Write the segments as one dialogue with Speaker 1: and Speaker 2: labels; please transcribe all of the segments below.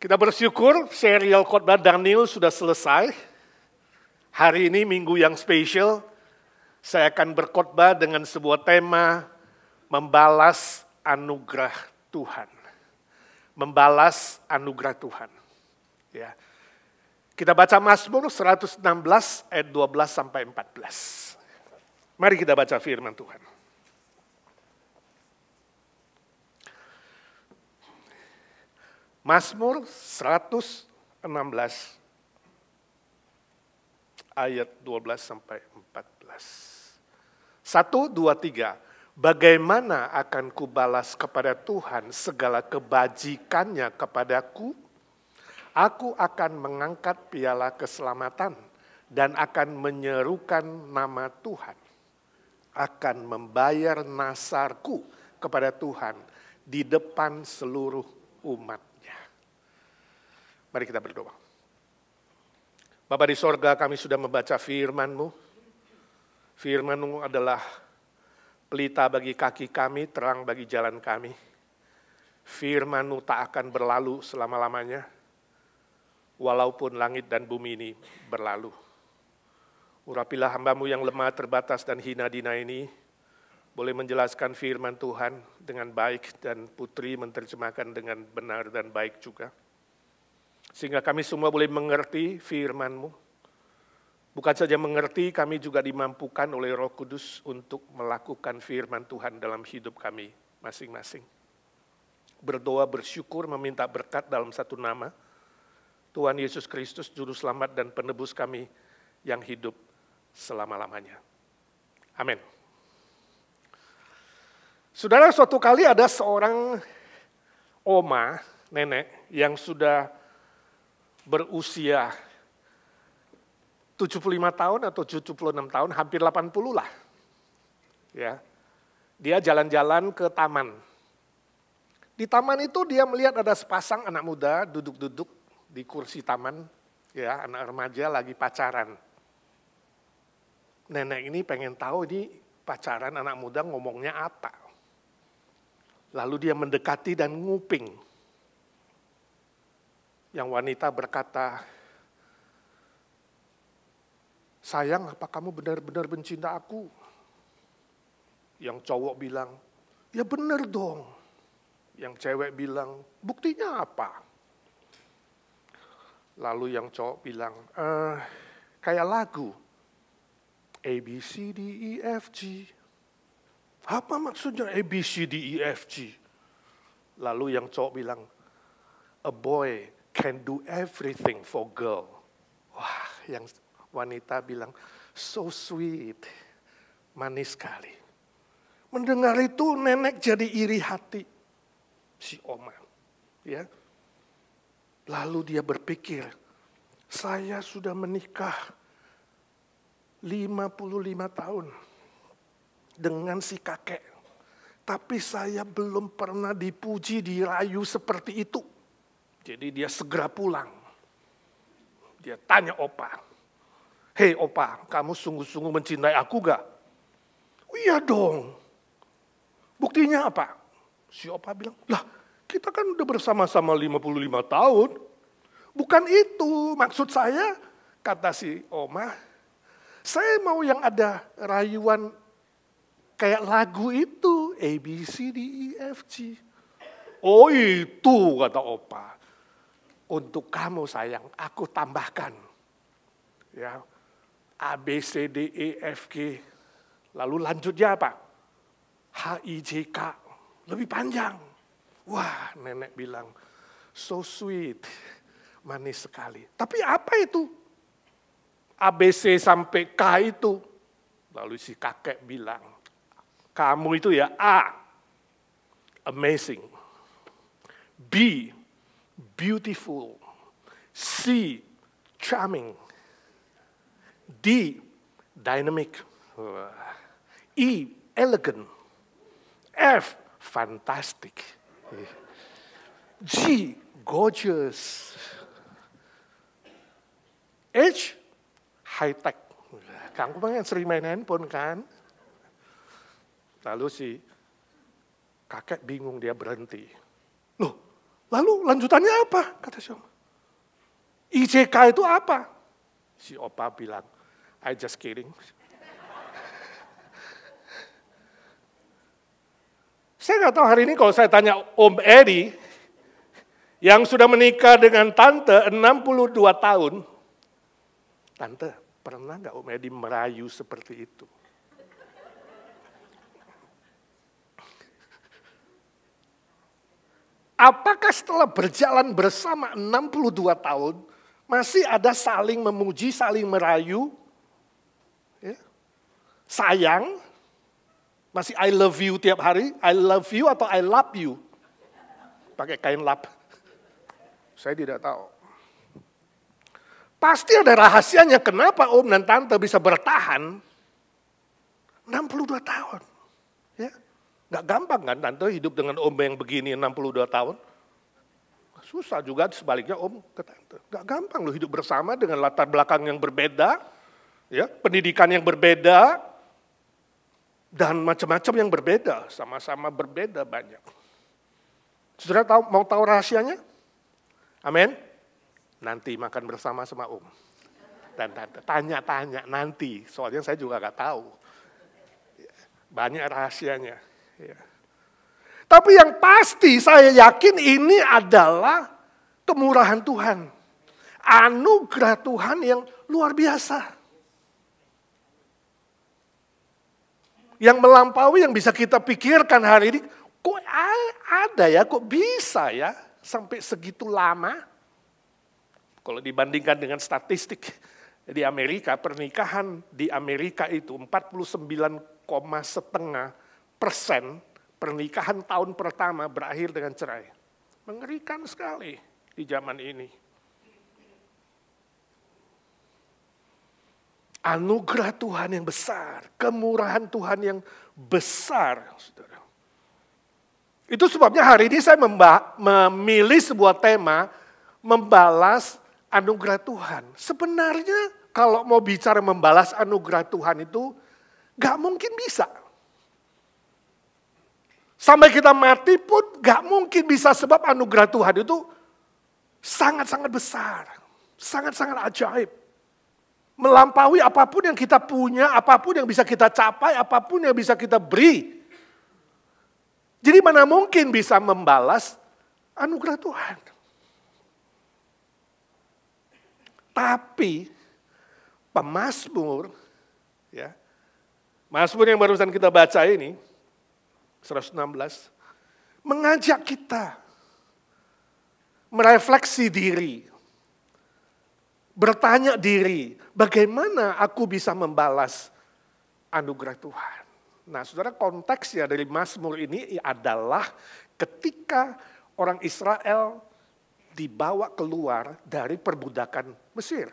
Speaker 1: Kita bersyukur serial khotbah Daniel sudah selesai. Hari ini minggu yang spesial, saya akan berkhotbah dengan sebuah tema membalas anugerah Tuhan. Membalas anugerah Tuhan. Ya. Kita baca Mazmur 116 ayat 12 sampai 14. Mari kita baca firman Tuhan. Mazmur 116 ayat 12 sampai 14. 1, 2, 3. Bagaimana akan kubalas kepada Tuhan segala kebajikannya kepadaku? Aku akan mengangkat piala keselamatan dan akan menyerukan nama Tuhan. Akan membayar nasarku kepada Tuhan di depan seluruh umat. Mari kita berdoa. Bapa di sorga, kami sudah membaca firman-Mu. Firman-Mu adalah pelita bagi kaki kami, terang bagi jalan kami. Firman-Mu tak akan berlalu selama-lamanya, walaupun langit dan bumi ini berlalu. Urapilah hamba-Mu yang lemah, terbatas, dan hina dina ini, boleh menjelaskan firman Tuhan dengan baik, dan Putri menerjemahkan dengan benar dan baik juga. Sehingga kami semua boleh mengerti firman-Mu. Bukan saja mengerti, kami juga dimampukan oleh Roh Kudus untuk melakukan firman Tuhan dalam hidup kami masing-masing. Berdoa, bersyukur, meminta berkat dalam satu nama, Tuhan Yesus Kristus, Juru Selamat dan Penebus kami yang hidup selama-lamanya. Amin. Saudara, suatu kali ada seorang oma, nenek, yang sudah berusia 75 tahun atau 76 tahun, hampir 80 lah. Ya. Dia jalan-jalan ke taman. Di taman itu dia melihat ada sepasang anak muda duduk-duduk di kursi taman, ya, anak remaja lagi pacaran. Nenek ini pengen tahu ini pacaran anak muda ngomongnya apa. Lalu dia mendekati dan nguping. Yang wanita berkata, sayang, apa kamu benar-benar mencinta aku? Yang cowok bilang, ya benar dong. Yang cewek bilang, buktinya apa? Lalu yang cowok bilang, kayak lagu. A, B, C, D, E, F, G. Apa maksudnya A, B, C, D, E, F, G? Lalu yang cowok bilang, a boy can do everything for girl. Wah, yang wanita bilang, so sweet, manis sekali. Mendengar itu nenek jadi iri hati, si oma. Ya. Lalu dia berpikir, saya sudah menikah 55 tahun dengan si kakek. Tapi saya belum pernah dipuji, dirayu seperti itu. Jadi dia segera pulang. Dia tanya opa. Hei opa, kamu sungguh-sungguh mencintai aku gak? Iya dong. Buktinya apa? Si opa bilang, lah kita kan udah bersama-sama 55 tahun. Bukan itu maksud saya, kata si oma. Saya mau yang ada rayuan kayak lagu itu. A, B, C, D, E, F, G. Oh itu, kata opa. Untuk kamu sayang, aku tambahkan. Ya, A, B, C, D, E, F, G. Lalu lanjutnya apa? H, I, J, K. Lebih panjang. Wah, nenek bilang, so sweet. Manis sekali. Tapi apa itu? A, B, C sampai K itu. Lalu si kakek bilang, kamu itu ya A, amazing. B, beautiful. C, charming. D, dynamic. E, elegant. F, fantastic. G, gorgeous. H, high tech. Kamu kan sering main handphone kan? Lalu si kakek bingung, dia berhenti. Loh, Lalu lanjutannya apa? Kata si Om. IJK itu apa? Si Opa bilang, I just kidding. Saya nggak tahu hari ini kalau saya tanya Om Edi, yang sudah menikah dengan Tante 62 tahun, Tante, pernah nggak Om Edi merayu seperti itu? Apakah setelah berjalan bersama 62 tahun, masih ada saling memuji, saling merayu, ya? Sayang, masih I love you tiap hari, I love you atau I love you? Pakai kain lap. Saya tidak tahu. Pasti ada rahasianya kenapa Om dan Tante bisa bertahan 62 tahun. Ya. Gak gampang kan Tante hidup dengan Om yang begini 62 tahun. Susah juga sebaliknya Om ke Tante. Gak gampang loh hidup bersama dengan latar belakang yang berbeda, ya, pendidikan yang berbeda, dan macam-macam yang berbeda, sama-sama berbeda banyak. Saudara mau tahu rahasianya? Amin? Nanti makan bersama sama Om. Dan Tante, tanya-tanya nanti, soalnya saya juga gak tahu. Banyak rahasianya. Ya. Tapi yang pasti saya yakin ini adalah kemurahan Tuhan. Anugerah Tuhan yang luar biasa. Yang melampaui yang bisa kita pikirkan hari ini, kok ada ya, kok bisa ya sampai segitu lama? Kalau dibandingkan dengan statistik di Amerika, pernikahan di Amerika itu 49,5% pernikahan tahun pertama berakhir dengan cerai. Mengerikan sekali di zaman ini. Anugerah Tuhan yang besar, kemurahan Tuhan yang besar, saudara. Itu sebabnya hari ini saya memilih sebuah tema, membalas anugerah Tuhan. Sebenarnya kalau mau bicara membalas anugerah Tuhan itu, gak mungkin bisa. Sampai kita mati pun gak mungkin bisa sebab anugerah Tuhan itu sangat-sangat besar. Sangat-sangat ajaib. Melampaui apapun yang kita punya, apapun yang bisa kita capai, apapun yang bisa kita beri. Jadi mana mungkin bisa membalas anugerah Tuhan. Tapi pemazmur, ya, Mazmur yang barusan kita baca ini, 116, mengajak kita merefleksi diri, bertanya diri, bagaimana aku bisa membalas anugerah Tuhan. Nah, saudara, konteksnya dari Mazmur ini adalah ketika orang Israel dibawa keluar dari perbudakan Mesir.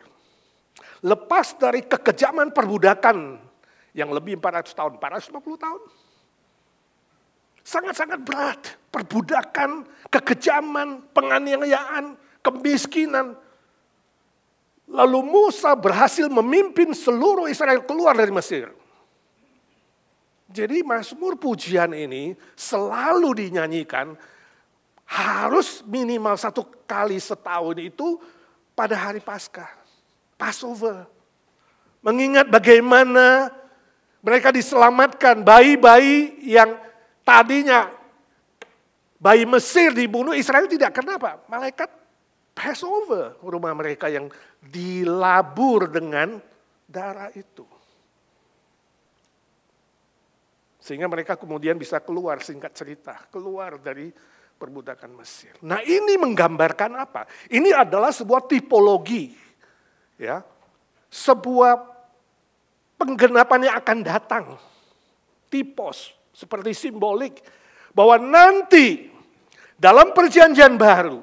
Speaker 1: Lepas dari kekejaman perbudakan yang lebih 400 tahun, 450 tahun. Sangat-sangat berat, perbudakan, kekejaman, penganiayaan, kemiskinan. Lalu Musa berhasil memimpin seluruh Israel keluar dari Mesir. Jadi Mazmur pujian ini selalu dinyanyikan, harus minimal 1 kali setahun itu pada hari Paskah, Passover. Mengingat bagaimana mereka diselamatkan, bayi-bayi yang tadinya bayi Mesir dibunuh, Israel tidak kenapa. Malaikat Passover rumah mereka yang dilabur dengan darah itu. Sehingga mereka kemudian bisa keluar, singkat cerita, keluar dari perbudakan Mesir. Nah, ini menggambarkan apa? Ini adalah sebuah tipologi, ya, sebuah penggenapan yang akan datang. Tipos, seperti simbolik, bahwa nanti dalam perjanjian baru,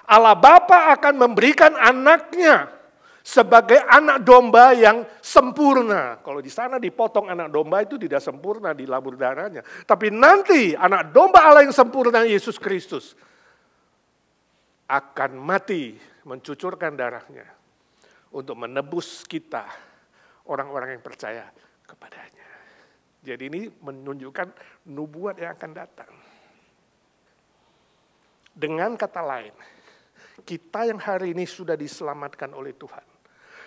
Speaker 1: Allah Bapa akan memberikan anaknya sebagai anak domba yang sempurna. Kalau di sana dipotong anak domba itu tidak sempurna, dilabur darahnya. Tapi nanti anak domba Allah yang sempurna, Yesus Kristus, akan mati mencucurkan darahnya untuk menebus kita, orang-orang yang percaya kepadanya. Jadi ini menunjukkan nubuat yang akan datang. Dengan kata lain, kita yang hari ini sudah diselamatkan oleh Tuhan,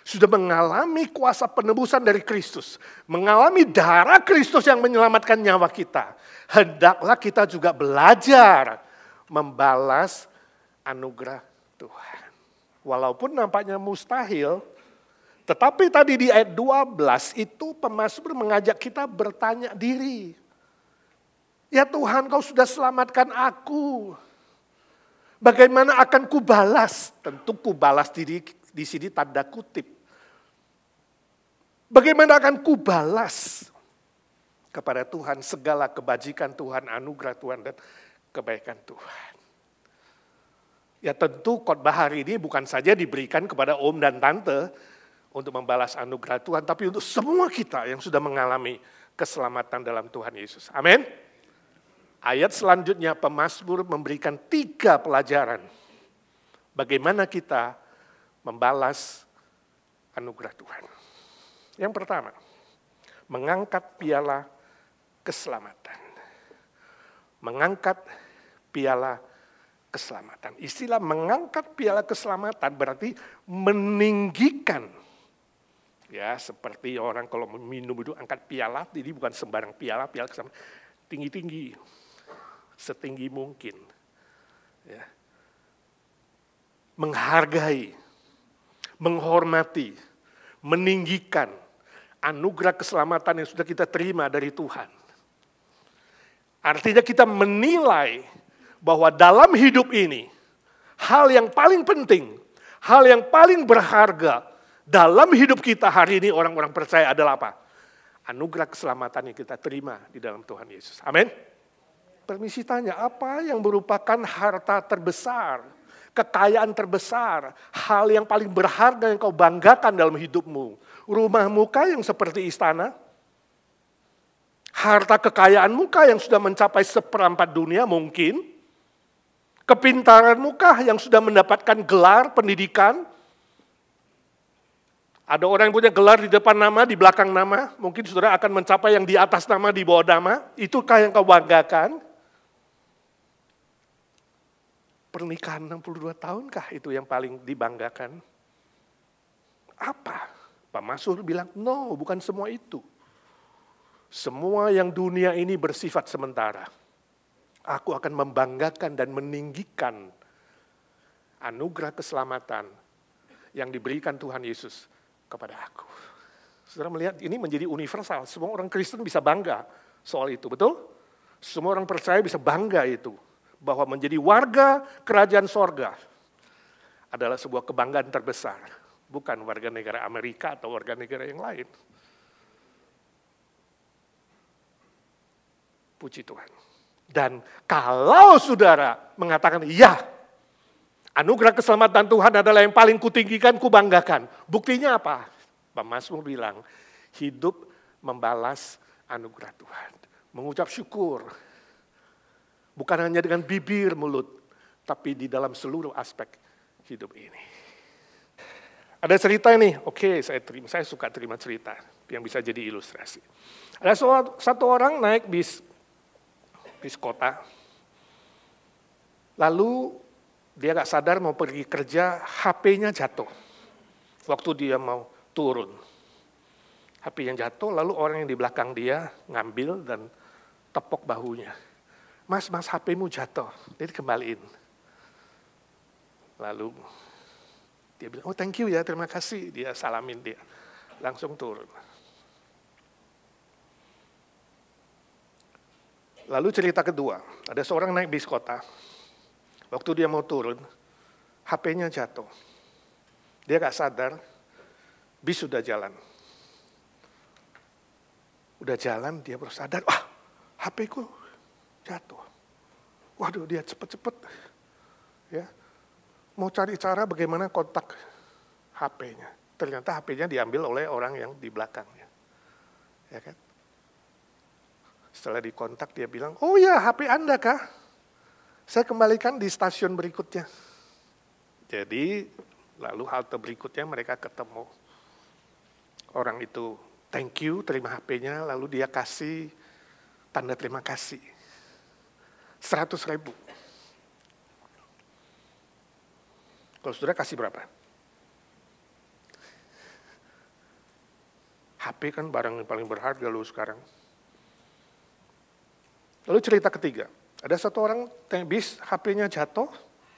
Speaker 1: sudah mengalami kuasa penebusan dari Kristus, mengalami darah Kristus yang menyelamatkan nyawa kita. Hendaklah kita juga belajar membalas anugerah Tuhan. Walaupun nampaknya mustahil, tetapi tadi di ayat 12 itu pemazmur mengajak kita bertanya diri. Ya Tuhan, Kau sudah selamatkan aku. Bagaimana akan kubalas? Tentu kubalas diri di sini tanda kutip. Bagaimana akan kubalas kepada Tuhan segala kebajikan Tuhan, anugerah Tuhan dan kebaikan Tuhan. Ya tentu khotbah hari ini bukan saja diberikan kepada om dan tante untuk membalas anugerah Tuhan, tapi untuk semua kita yang sudah mengalami keselamatan dalam Tuhan Yesus. Amin. Ayat selanjutnya pemazmur memberikan 3 pelajaran. Bagaimana kita membalas anugerah Tuhan. Yang pertama, mengangkat piala keselamatan. Mengangkat piala keselamatan. Istilah mengangkat piala keselamatan berarti meninggikan. Ya, seperti orang kalau minum itu angkat piala, jadi bukan sembarang piala keselamatan. Tinggi-tinggi, setinggi mungkin. Ya. Menghargai, menghormati, meninggikan anugerah keselamatan yang sudah kita terima dari Tuhan. Artinya kita menilai bahwa dalam hidup ini, hal yang paling penting, hal yang paling berharga dalam hidup kita hari ini orang-orang percaya adalah apa? Anugerah keselamatan yang kita terima di dalam Tuhan Yesus. Amin. Permisi tanya, apa yang merupakan harta terbesar, kekayaan terbesar, hal yang paling berharga yang kau banggakan dalam hidupmu? Rumahmu kah yang seperti istana? Harta kekayaanmu kah yang sudah mencapai 1/4 dunia mungkin? Kepintaranmu kah yang sudah mendapatkan gelar pendidikan? Ada orang yang punya gelar di depan nama, di belakang nama. Mungkin saudara akan mencapai yang di atas nama, di bawah nama. Itukah yang kau banggakan? Pernikahan 62 tahunkah itu yang paling dibanggakan? Apa? Pak Masur bilang, no, bukan semua itu. Semua yang dunia ini bersifat sementara. Aku akan membanggakan dan meninggikan anugerah keselamatan yang diberikan Tuhan Yesus kepada aku. Saudara melihat ini menjadi universal. Semua orang Kristen bisa bangga soal itu, betul? Semua orang percaya bisa bangga itu. Bahwa menjadi warga kerajaan sorga adalah sebuah kebanggaan terbesar. Bukan warga negara Amerika atau warga negara yang lain. Puji Tuhan. Dan kalau saudara mengatakan, ya, anugerah keselamatan Tuhan adalah yang paling kutinggikan, kubanggakan. Buktinya apa? Pak Mazmur bilang, hidup membalas anugerah Tuhan. Mengucap syukur. Bukan hanya dengan bibir, mulut, tapi di dalam seluruh aspek hidup ini. Ada cerita ini, oke, saya suka terima cerita yang bisa jadi ilustrasi. Ada satu orang naik bis kota, lalu dia gak sadar mau pergi kerja, HP-nya jatuh. Waktu dia mau turun, HP-nya jatuh, lalu orang yang di belakang dia ngambil dan tepok bahunya. Mas, HP-mu jatuh, jadi kembaliin. Lalu dia bilang, oh thank you ya, terima kasih. Dia salamin dia, langsung turun. Lalu cerita kedua, ada seorang naik bis kota. Waktu dia mau turun, HP-nya jatuh. Dia gak sadar, bis sudah jalan. Udah jalan, dia baru sadar, wah HP-ku jatuh. Waduh, dia cepet-cepet. Ya, mau cari cara bagaimana kontak HP-nya. Ternyata HP-nya diambil oleh orang yang di belakangnya. Ya kan? Setelah dikontak dia bilang, oh ya HP Anda kah? Saya kembalikan di stasiun berikutnya. Jadi lalu halte berikutnya mereka ketemu. Orang itu thank you, terima HP-nya, lalu dia kasih tanda terima kasih. 100.000. Kalau saudara kasih berapa? HP kan barang yang paling berharga loh sekarang. Lalu cerita ketiga, ada satu orang bis HP-nya jatuh,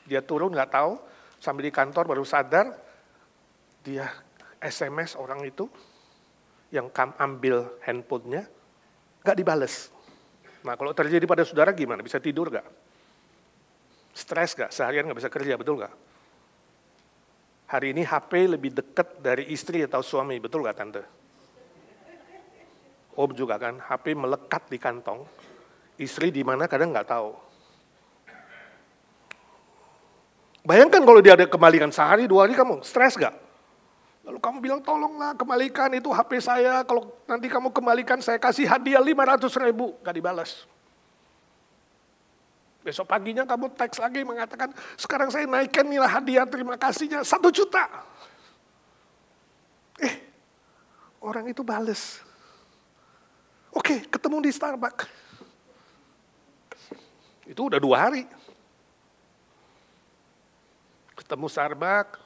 Speaker 1: dia turun nggak tahu, sambil di kantor baru sadar, dia SMS orang itu, yang ambil handphonenya, nggak dibales. Nah kalau terjadi pada saudara gimana? Bisa tidur nggak? Stres nggak? Seharian nggak bisa kerja, betul nggak? Hari ini HP lebih dekat dari istri atau suami, betul nggak Tante? Om juga kan, HP melekat di kantong. Istri di mana kadang nggak tahu. Bayangkan kalau dia ada kembalikan sehari, 2 hari kamu stres nggak? Lalu kamu bilang tolonglah kembalikan itu HP saya, kalau nanti kamu kembalikan saya kasih hadiah 500.000, nggak dibalas. Besok paginya kamu teks lagi mengatakan, sekarang saya naikkan nilai hadiah terima kasihnya 1 juta. Orang itu bales. Oke, ketemu di Starbucks. Itu udah 2 hari. Ketemu Starbucks.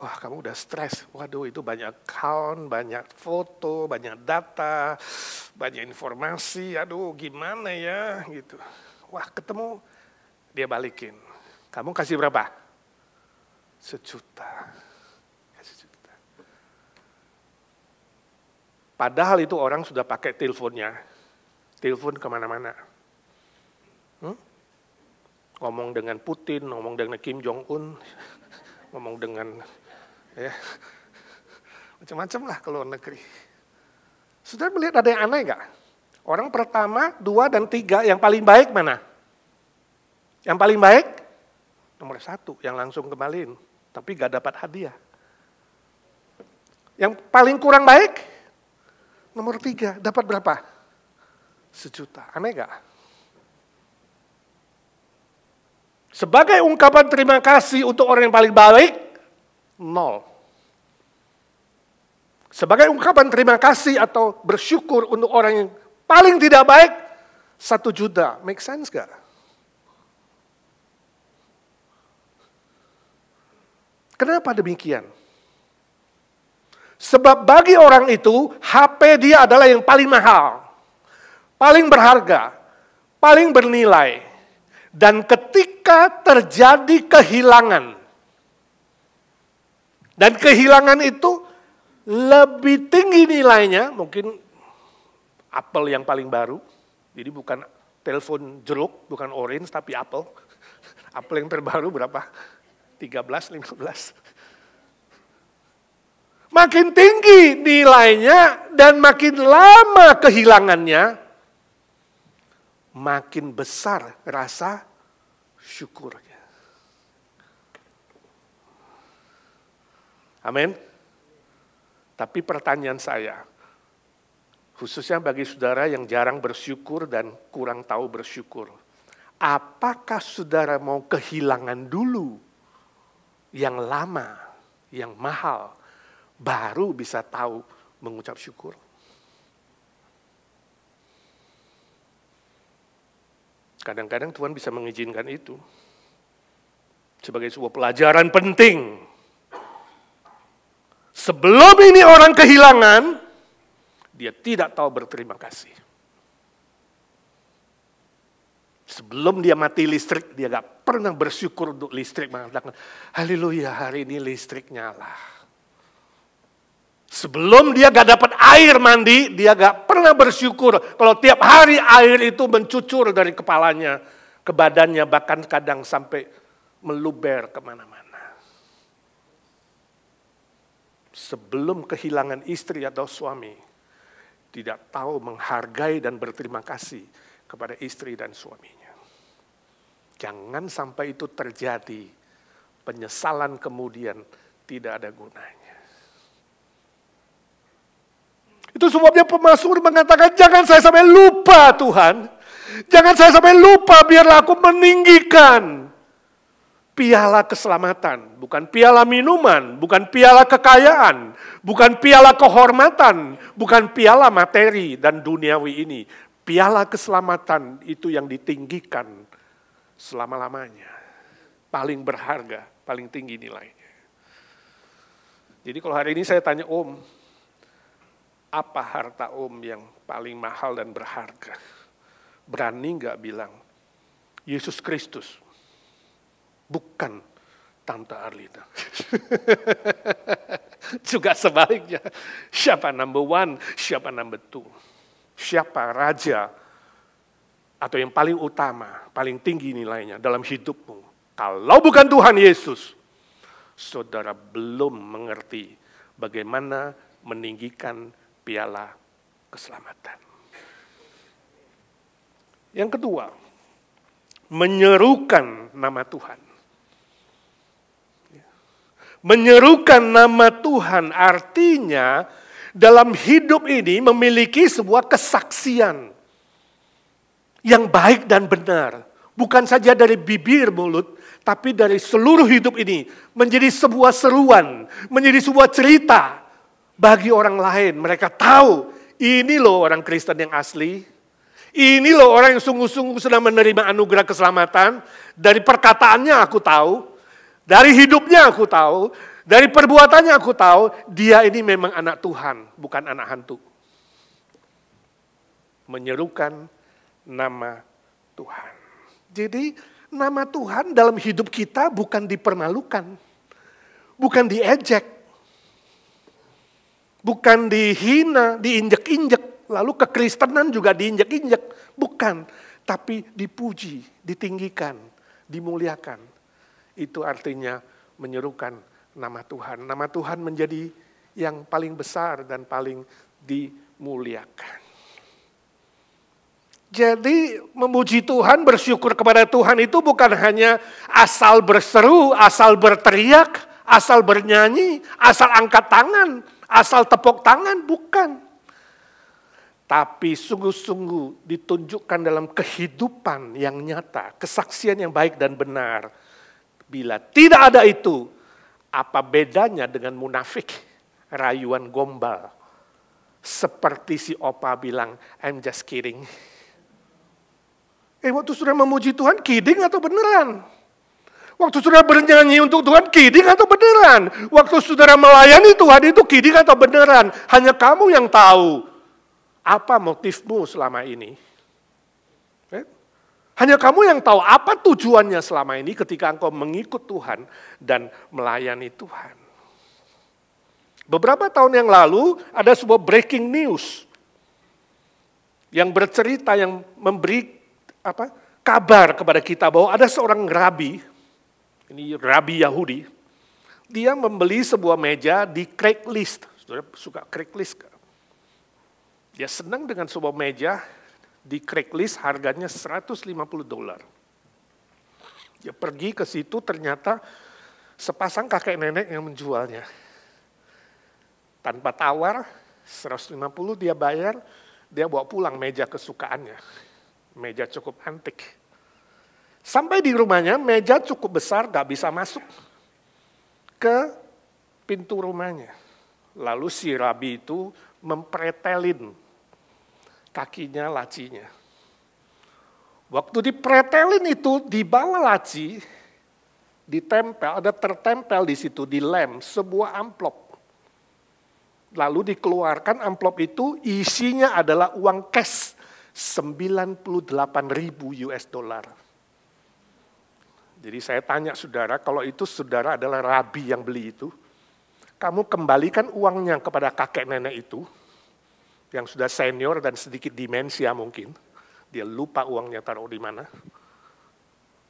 Speaker 1: Wah, kamu udah stres. Waduh, itu banyak account, banyak foto, banyak data, banyak informasi. Aduh, gimana ya gitu. Wah, ketemu, dia balikin. Kamu kasih berapa? 1 juta. Kasih 1 juta. Padahal itu orang sudah pakai teleponnya. Telepon kemana-mana. Ngomong dengan Putin, ngomong dengan Kim Jong-un, ngomong dengan ya macam-macam lah ke luar negeri. Sudah melihat ada yang aneh nggak? Orang pertama, 2 dan 3, yang paling baik mana? Yang paling baik? Nomor 1, yang langsung kembaliin, tapi nggak dapat hadiah. Yang paling kurang baik? Nomor 3, dapat berapa? 1 juta. Aneh nggak? Sebagai ungkapan terima kasih untuk orang yang paling baik, 0. Sebagai ungkapan terima kasih atau bersyukur untuk orang yang paling tidak baik, 1 juta. Make sense gak? Kenapa demikian? Sebab bagi orang itu, HP dia adalah yang paling mahal, paling berharga, paling bernilai. Dan ketika terjadi kehilangan, dan kehilangan itu lebih tinggi nilainya, mungkin Apple yang paling baru, jadi bukan telepon jeruk, bukan orange, tapi Apple. Apple yang terbaru berapa? 13, 15. Makin tinggi nilainya dan makin lama kehilangannya, makin besar rasa syukurnya. Amin. Tapi pertanyaan saya, khususnya bagi saudara yang jarang bersyukur dan kurang tahu bersyukur, apakah saudara mau kehilangan dulu yang lama, yang mahal, baru bisa tahu mengucap syukur? Kadang-kadang Tuhan bisa mengizinkan itu sebagai sebuah pelajaran penting. Sebelum ini orang kehilangan, dia tidak tahu berterima kasih. Sebelum dia mati listrik, dia gak pernah bersyukur untuk listrik. Mengatakan, haleluya, hari ini listrik nyala. Sebelum dia gak dapat air mandi, dia gak pernah bersyukur kalau tiap hari air itu mencucur dari kepalanya ke badannya, bahkan kadang sampai meluber kemana-mana. Sebelum kehilangan istri atau suami, tidak tahu menghargai dan berterima kasih kepada istri dan suaminya. Jangan sampai itu terjadi, penyesalan kemudian tidak ada gunanya. Itu sebabnya pemazmur mengatakan, jangan saya sampai lupa Tuhan. Jangan saya sampai lupa, biarlah aku meninggikan piala keselamatan. Bukan piala minuman, bukan piala kekayaan, bukan piala kehormatan, bukan piala materi dan duniawi ini. Piala keselamatan itu yang ditinggikan selama-lamanya. Paling berharga, paling tinggi nilainya. Jadi kalau hari ini saya tanya Om, apa harta Om yang paling mahal dan berharga? Berani nggak bilang, Yesus Kristus, bukan Tante Arlina. Juga sebaliknya, siapa number one, siapa number two? Siapa raja atau yang paling utama, paling tinggi nilainya dalam hidupmu? Kalau bukan Tuhan Yesus, saudara belum mengerti bagaimana meninggikan piala keselamatan. Yang kedua, menyerukan nama Tuhan. Menyerukan nama Tuhan artinya dalam hidup ini memiliki sebuah kesaksian yang baik dan benar. Bukan saja dari bibir mulut, tapi dari seluruh hidup ini menjadi sebuah seruan, menjadi sebuah cerita bagi orang lain. Mereka tahu ini loh orang Kristen yang asli. Ini loh orang yang sungguh-sungguh sedang menerima anugerah keselamatan. Dari perkataannya aku tahu. Dari hidupnya aku tahu, dari perbuatannya aku tahu, dia ini memang anak Tuhan, bukan anak hantu. Menyerukan nama Tuhan. Jadi nama Tuhan dalam hidup kita bukan dipermalukan, bukan diejek, bukan dihina, diinjek-injek, lalu kekristenan juga diinjek-injek, bukan, tapi dipuji, ditinggikan, dimuliakan. Itu artinya menyerukan nama Tuhan. Nama Tuhan menjadi yang paling besar dan paling dimuliakan. Jadi memuji Tuhan, bersyukur kepada Tuhan itu bukan hanya asal berseru, asal berteriak, asal bernyanyi, asal angkat tangan, asal tepuk tangan, bukan. Tapi sungguh-sungguh ditunjukkan dalam kehidupan yang nyata, kesaksian yang baik dan benar. Bila tidak ada itu, apa bedanya dengan munafik, rayuan gombal? Seperti si Opa bilang, I'm just kidding. Waktu saudara memuji Tuhan, kidding atau beneran? Waktu saudara bernyanyi untuk Tuhan, kidding atau beneran? Waktu saudara melayani Tuhan itu kidding atau beneran? Hanya kamu yang tahu apa motifmu selama ini. Hanya kamu yang tahu apa tujuannya selama ini ketika engkau mengikut Tuhan dan melayani Tuhan. Beberapa tahun yang lalu ada sebuah breaking news yang bercerita, yang memberi kabar kepada kita bahwa ada seorang rabi, ini rabi Yahudi, dia membeli sebuah meja di Craigslist. Saudara suka Craigslist? Dia senang dengan sebuah meja di Craigslist, harganya $150. Dia pergi ke situ, ternyata sepasang kakek nenek yang menjualnya. Tanpa tawar, 150 dia bayar, dia bawa pulang meja kesukaannya. Meja cukup antik. Sampai di rumahnya, meja cukup besar, gak bisa masuk ke pintu rumahnya. Lalu si rabi itu mempretelin kakinya, lacinya. Waktu dipretelin itu, di bawah laci, ditempel, ada tertempel di situ, di lem, sebuah amplop. Lalu dikeluarkan amplop itu, isinya adalah uang cash, 98.000 US dollar. Jadi saya tanya saudara, kalau itu saudara adalah rabi yang beli itu, kamu kembalikan uangnya kepada kakek nenek itu, yang sudah senior dan sedikit demensia mungkin, dia lupa uangnya taruh di mana.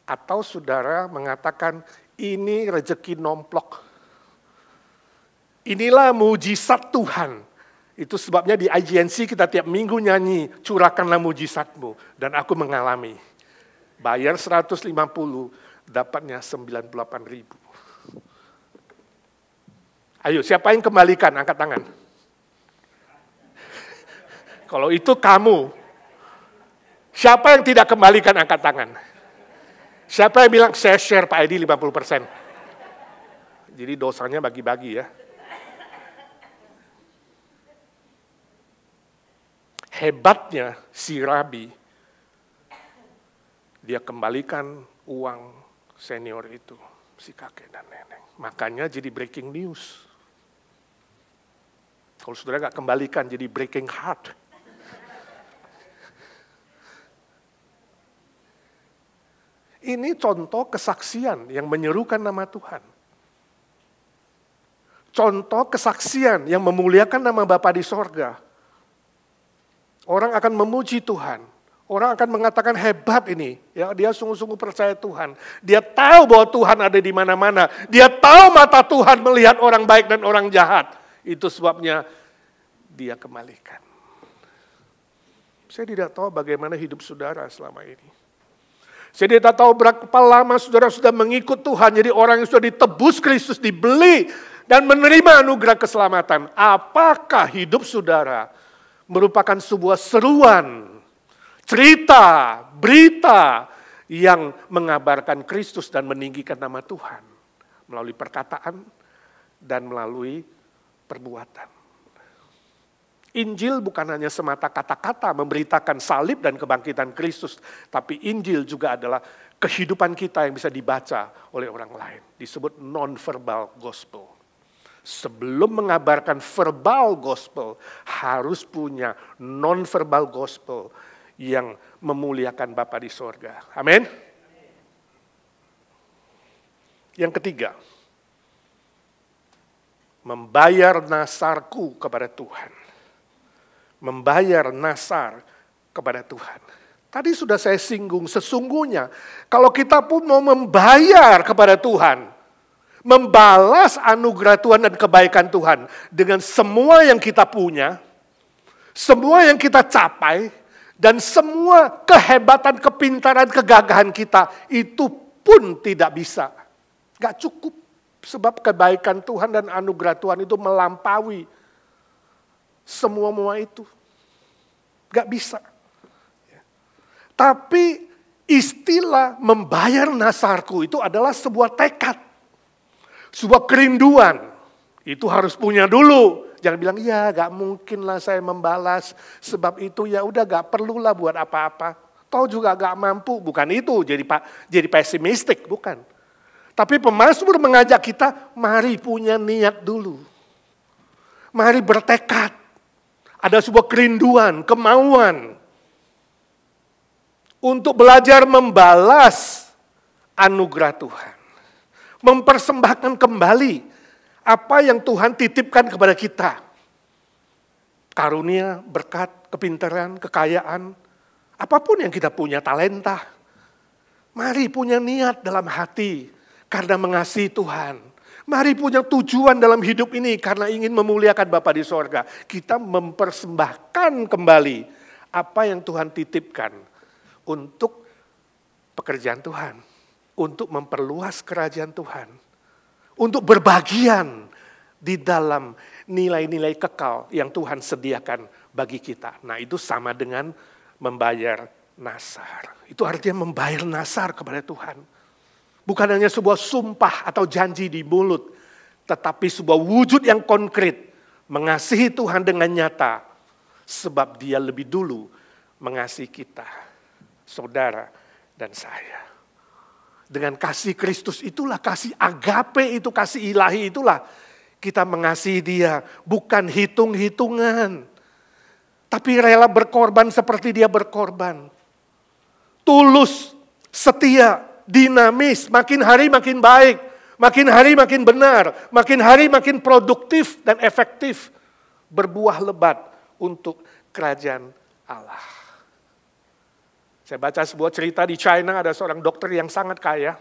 Speaker 1: Atau saudara mengatakan, ini rezeki nomplok. Inilah mujizat Tuhan. Itu sebabnya di IGNC kita tiap minggu nyanyi, curahkanlah mujizatmu. Dan aku mengalami. Bayar 150, dapatnya 98.000. Ayo, siapa yang kembalikan? Angkat tangan. Kalau itu kamu, siapa yang tidak kembalikan angkat tangan? Siapa yang bilang, saya share Pak Edi 50%? Jadi dosanya bagi-bagi ya. Hebatnya si rabi, dia kembalikan uang senior itu. si kakek dan nenek. Makanya jadi breaking news. Kalau saudara nggak kembalikan jadi breaking heart. Ini contoh kesaksian yang menyerukan nama Tuhan. Contoh kesaksian yang memuliakan nama Bapa di sorga. Orang akan memuji Tuhan. Orang akan mengatakan hebat ini. Ya, dia sungguh-sungguh percaya Tuhan. Dia tahu bahwa Tuhan ada di mana-mana. Dia tahu mata Tuhan melihat orang baik dan orang jahat. Itu sebabnya dia kembalikan. Saya tidak tahu bagaimana hidup saudara selama ini. Saya tidak tahu berapa lama saudara sudah mengikut Tuhan. Jadi orang yang sudah ditebus Kristus, dibeli dan menerima anugerah keselamatan. Apakah hidup saudara merupakan sebuah seruan, cerita, berita yang mengabarkan Kristus dan meninggikan nama Tuhan melalui perkataan dan melalui perbuatan. Injil bukan hanya semata kata-kata memberitakan salib dan kebangkitan Kristus, tapi Injil juga adalah kehidupan kita yang bisa dibaca oleh orang lain. Disebut non-verbal gospel. Sebelum mengabarkan verbal gospel, harus punya non-verbal gospel yang memuliakan Bapa di sorga. Amin. Yang ketiga, membayar nasarku kepada Tuhan. Membayar nasar kepada Tuhan. Tadi sudah saya singgung, sesungguhnya kalau kita pun mau membayar kepada Tuhan, membalas anugerah Tuhan dan kebaikan Tuhan dengan semua yang kita punya, semua yang kita capai, dan semua kehebatan, kepintaran, kegagahan kita, itu pun tidak bisa. Gak cukup, sebab kebaikan Tuhan dan anugerah Tuhan itu melampaui semua itu. Gak bisa. Tapi istilah membayar nasarku itu adalah sebuah tekad. Sebuah kerinduan. Itu harus punya dulu. Jangan bilang, ya gak mungkin lah saya membalas. Sebab itu ya udah gak perlulah buat apa-apa. Toh juga gak mampu. Bukan itu jadi pesimistik, bukan. Tapi pemazmur mengajak kita, mari punya niat dulu. Mari bertekad. Ada sebuah kerinduan, kemauan untuk belajar membalas anugerah Tuhan. Mempersembahkan kembali apa yang Tuhan titipkan kepada kita. Karunia, berkat, kepintaran, kekayaan, apapun yang kita punya, talenta. Mari punya niat dalam hati karena mengasihi Tuhan. Mari punya tujuan dalam hidup ini karena ingin memuliakan Bapa di sorga. Kita mempersembahkan kembali apa yang Tuhan titipkan untuk pekerjaan Tuhan. Untuk memperluas kerajaan Tuhan. Untuk berbagian di dalam nilai-nilai kekal yang Tuhan sediakan bagi kita. Nah itu sama dengan membayar nasar. Itu artinya membayar nasar kepada Tuhan. Bukan hanya sebuah sumpah atau janji di mulut, tetapi sebuah wujud yang konkret. Mengasihi Tuhan dengan nyata, sebab Dia lebih dulu mengasihi kita, saudara dan saya. Dengan kasih Kristus itulah, kasih agape itu, kasih ilahi itulah, kita mengasihi Dia. Bukan hitung-hitungan, tapi rela berkorban seperti Dia berkorban. Tulus, setia, dinamis, makin hari makin baik, makin hari makin benar, makin hari makin produktif dan efektif, berbuah lebat untuk kerajaan Allah. Saya baca sebuah cerita di China, ada seorang dokter yang sangat kaya,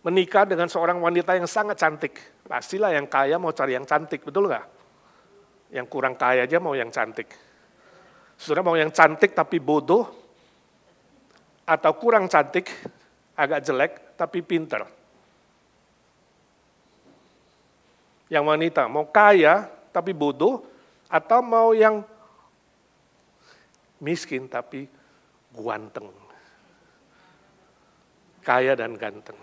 Speaker 1: menikah dengan seorang wanita yang sangat cantik. Pastilah yang kaya mau cari yang cantik, betul nggak? Yang kurang kaya aja mau yang cantik. Saudara mau yang cantik tapi bodoh, atau kurang cantik, agak jelek, tapi pinter. Yang wanita mau kaya, tapi bodoh, atau mau yang miskin, tapi ganteng. Kaya dan ganteng.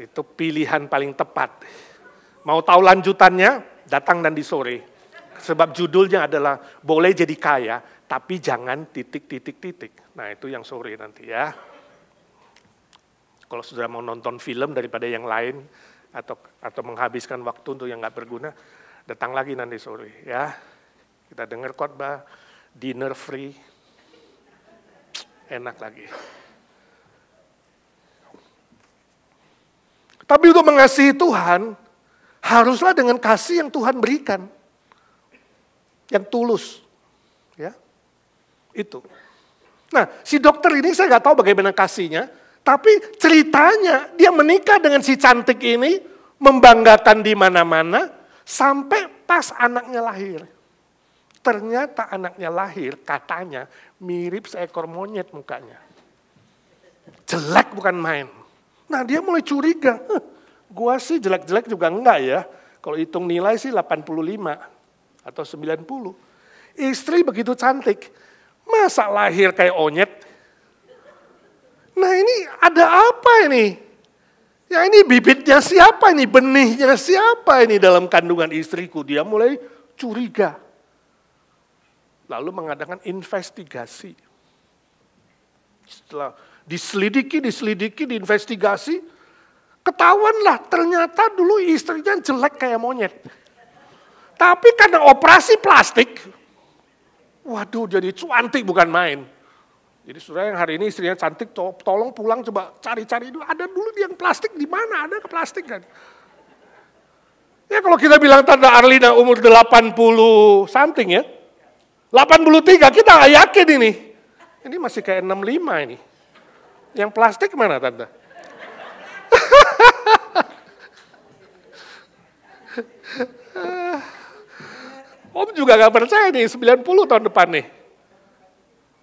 Speaker 1: Itu pilihan paling tepat. Mau tahu lanjutannya? Datang dan di sore. Sebab judulnya adalah, boleh jadi kaya, tapi jangan titik. Nah itu yang sore nanti ya. Kalau sudah mau nonton film daripada yang lain, atau menghabiskan waktu untuk yang nggak berguna, datang lagi nanti sore ya. Kita dengar khotbah, dinner free, enak lagi. Tapi untuk mengasihi Tuhan, haruslah dengan kasih yang Tuhan berikan. Yang tulus. Ya, itu. Nah, si dokter ini saya nggak tahu bagaimana kasihnya, tapi ceritanya dia menikah dengan si cantik ini, membanggakan di mana-mana, sampai pas anaknya lahir. Ternyata anaknya lahir, katanya mirip seekor monyet mukanya. Jelek bukan main. Nah dia mulai curiga, gua sih jelek-jelek juga enggak ya. Kalau hitung nilai sih 85 atau 90. Istri begitu cantik, masa lahir kayak onyet? Nah ini ada apa ini? Ya ini bibitnya siapa ini? Benihnya siapa ini dalam kandungan istriku? Dia mulai curiga. Lalu mengadakan investigasi. Setelah diselidiki, diinvestigasi, ketahuanlah ternyata dulu istrinya jelek kayak monyet. Tapi karena operasi plastik, waduh jadi cantik bukan main. Jadi saudara yang hari ini istrinya cantik, tolong pulang coba cari-cari dulu. Ada dulu yang plastik di mana? Ada ke plastik kan? Ya kalau kita bilang Tante Arlina umur 80 something ya. 83 kita nggak yakin ini. Ini masih kayak 65 ini. Yang plastik mana Tante? Om juga gak percaya nih, 90 tahun depan nih.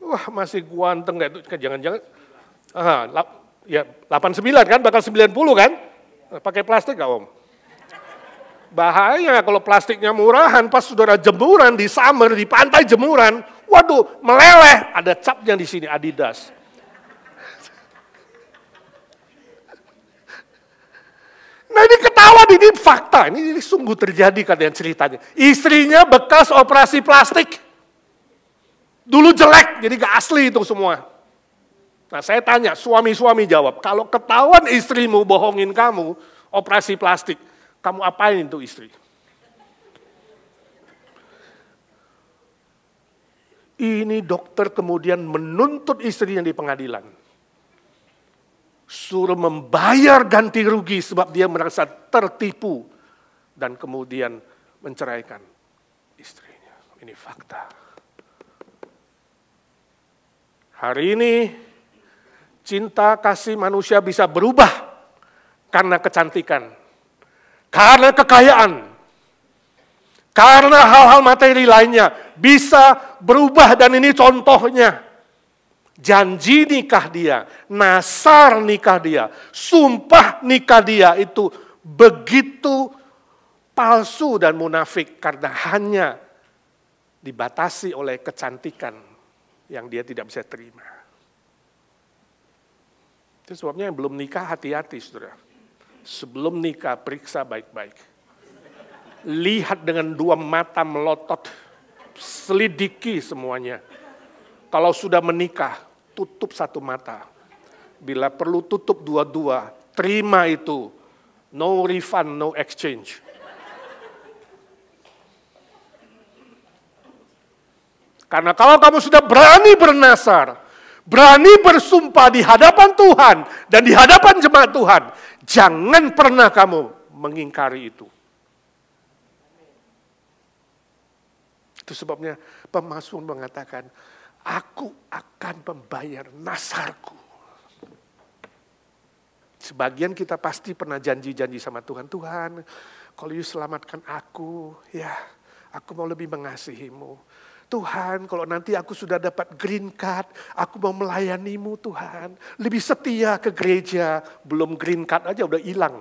Speaker 1: Wah masih ganteng gak itu, jangan-jangan. Ya 89 kan, bakal 90 kan? Pakai plastik gak Om? Bahaya kalau plastiknya murahan, pas saudara jemuran di summer, di pantai jemuran, waduh meleleh, ada capnya di sini Adidas. Nah ini ketahuan, ini fakta, ini sungguh terjadi kalian ceritanya. Istrinya bekas operasi plastik. Dulu jelek, jadi gak asli itu semua. Nah saya tanya, suami-suami jawab, kalau ketahuan istrimu bohongin kamu, operasi plastik, kamu apain itu istri? Ini dokter kemudian menuntut istrinya di pengadilan. Suruh membayar ganti rugi sebab dia merasa tertipu. Dan kemudian menceraikan istrinya. Ini fakta. Hari ini cinta kasih manusia bisa berubah karena kecantikan. Karena kekayaan, karena hal-hal materi lainnya bisa berubah dan ini contohnya. Janji nikah dia, nasar nikah dia, sumpah nikah dia itu begitu palsu dan munafik karena hanya dibatasi oleh kecantikan yang dia tidak bisa terima. Itu sebabnya yang belum nikah hati-hati saudara. Sebelum nikah, periksa baik-baik. Lihat dengan dua mata melotot, selidiki semuanya. Kalau sudah menikah, tutup satu mata. Bila perlu tutup dua-dua, terima itu. No refund, no exchange. Karena kalau kamu sudah berani bernasar, berani bersumpah di hadapan Tuhan dan di hadapan jemaat Tuhan, jangan pernah kamu mengingkari itu. Itu sebabnya pemazmur mengatakan, aku akan membayar nasarku. Sebagian kita pasti pernah janji-janji sama Tuhan, Tuhan, kalau you selamatkan aku, ya aku mau lebih mengasihimu. Tuhan, kalau nanti aku sudah dapat green card, aku mau melayanimu Tuhan. Lebih setia ke gereja, belum green card aja udah hilang.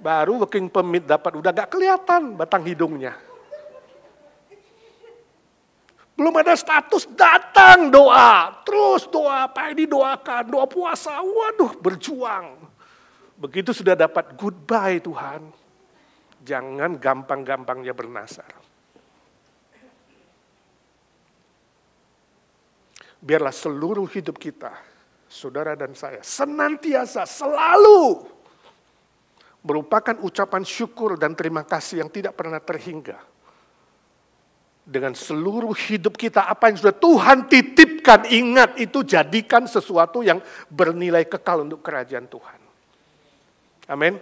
Speaker 1: Baru working permit dapat, udah gak kelihatan batang hidungnya. Belum ada status, datang doa. Terus doa, apa ini doakan, doa puasa, waduh berjuang. Begitu sudah dapat goodbye Tuhan, jangan gampang-gampangnya bernasar. Biarlah seluruh hidup kita saudara dan saya senantiasa selalu merupakan ucapan syukur dan terima kasih yang tidak pernah terhingga. Dengan seluruh hidup kita, apa yang sudah Tuhan titipkan, ingat itu jadikan sesuatu yang bernilai kekal untuk kerajaan Tuhan. Amin.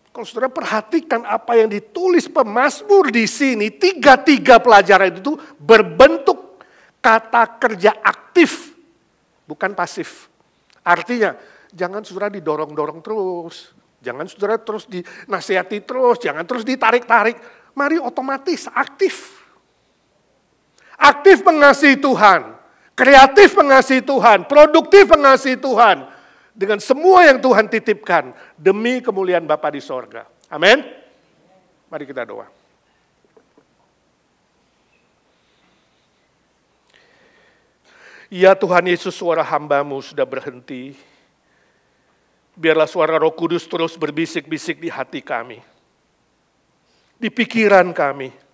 Speaker 1: Kalau saudara perhatikan apa yang ditulis pemazmur di sini, tiga pelajaran itu berbentuk kata kerja aktif, bukan pasif. Artinya, jangan saudara didorong-dorong terus, jangan saudara terus dinasihati terus, jangan terus ditarik-tarik. Mari otomatis aktif. Aktif mengasihi Tuhan, kreatif mengasihi Tuhan, produktif mengasihi Tuhan. Dengan semua yang Tuhan titipkan demi kemuliaan Bapa di sorga. Amin. Mari kita doa. Ya Tuhan Yesus, suara hamba-Mu sudah berhenti. Biarlah suara Roh Kudus terus berbisik-bisik di hati kami. Di pikiran kami.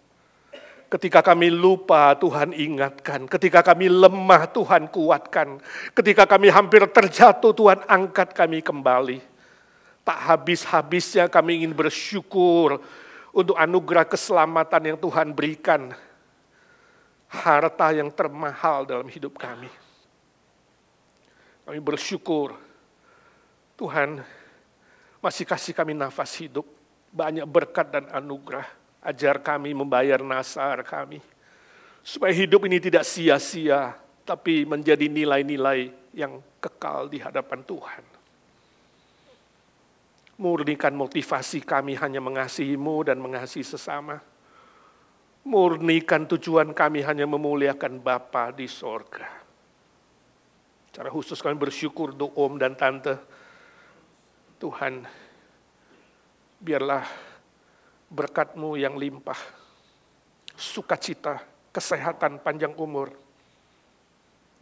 Speaker 1: Ketika kami lupa, Tuhan ingatkan. Ketika kami lemah, Tuhan kuatkan. Ketika kami hampir terjatuh, Tuhan angkat kami kembali. Tak habis-habisnya kami ingin bersyukur untuk anugerah keselamatan yang Tuhan berikan. Harta yang termahal dalam hidup kami. Kami bersyukur, Tuhan masih kasih kami nafas hidup. Banyak berkat dan anugerah. Ajar kami membayar nasar kami. Supaya hidup ini tidak sia-sia, tapi menjadi nilai-nilai yang kekal di hadapan Tuhan. Murnikan motivasi kami hanya mengasihi-Mu dan mengasihi sesama. Murnikan tujuan kami hanya memuliakan Bapa di sorga. Secara khusus kami bersyukur untuk om dan tante. Tuhan, biarlah berkat-Mu yang limpah, sukacita, kesehatan, panjang umur,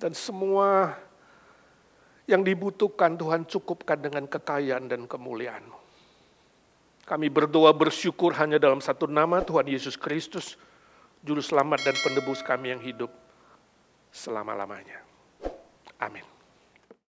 Speaker 1: dan semua yang dibutuhkan Tuhan cukupkan dengan kekayaan dan kemuliaan-Mu. Kami berdoa bersyukur hanya dalam satu nama, Tuhan Yesus Kristus, Juru Selamat dan Penebus kami yang hidup selama-lamanya. Amin.